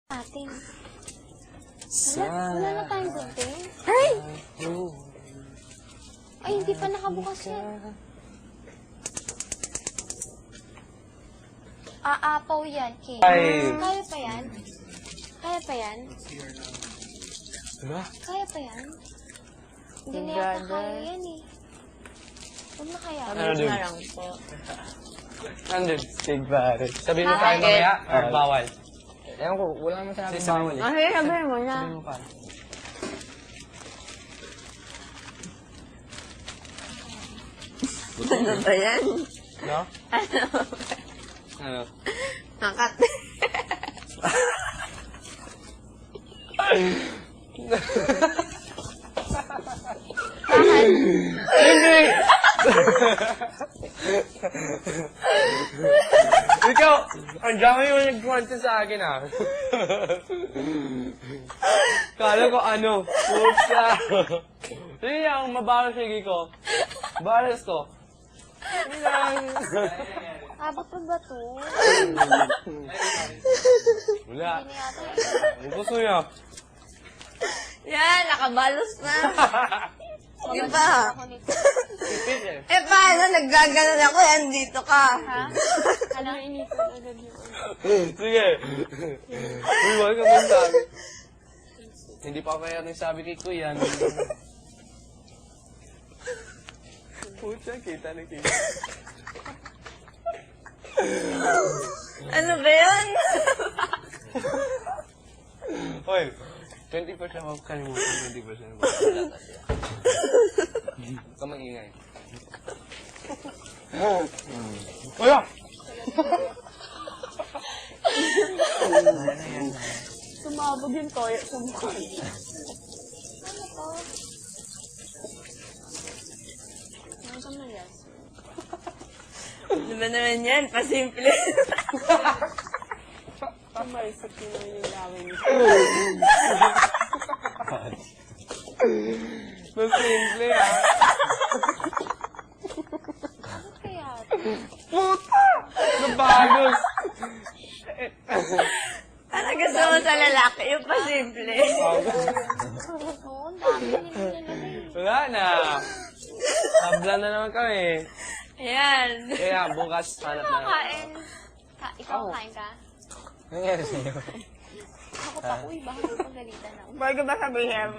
Ating. Wala na tayong gunting. Ay! Ay, hindi pa nakabukas yan. Aapaw yan, King. Ay. Kaya pa yan? Kaya pa yan? Diba? Kaya pa yan? Hindi na yata kaya yan eh. Huwag na kaya. Ano na lang po. 100 stig pare. Sabihin mo Ha? tayo mamaya, or Ah. bawal? Ewan ko, wala naman sinabing Sabi bawal eh. Ah, sige, sabihin mo na. Sabihin mo pa. Ano ba yan? No? Ano? Nakat. Hindi! Ikaw, ang dami mo nagkwento sa akin ah. Kala ko ano, puta. Sige ang mabalas sige ko. Balas ko. Sige lang. Abot pa ba to? Wala. Hindi na yata. Ang gusto niya. Yan, nakabalos na. Di ba? Ako nito. Ipit eh. Eh, paano? Naggaganon ako. Andito ka. Ha? Alam, inipon agad yung Sige. Uy, wag ka mong sabi. Hindi pa kaya nagsabi kay Kuya. Pucha, kita na kita. Ano ba yun? Hoy, 20% off kalimutan, 20% off. Huwag ka maingay. Kuya! Sumabog yung toyo sa mukha. Ano to? Ano ka mayas? Ano ba naman yan? Pasimple. Marisot yun yung lawin niyo. Mas simple ah. Bakit kaya? Puta! Nabagos! Parang gusto mo sa lalaki yung pasimple. Oo, ang dami nila nalagay. Wala na. Tabla na naman kami. Ayan. Kaya bukas hanap na. Kain. Ikaw kain ka? Nangyari sa'yo? Ako pa, uy, baka pagalitan ako. Bago ba sabihin?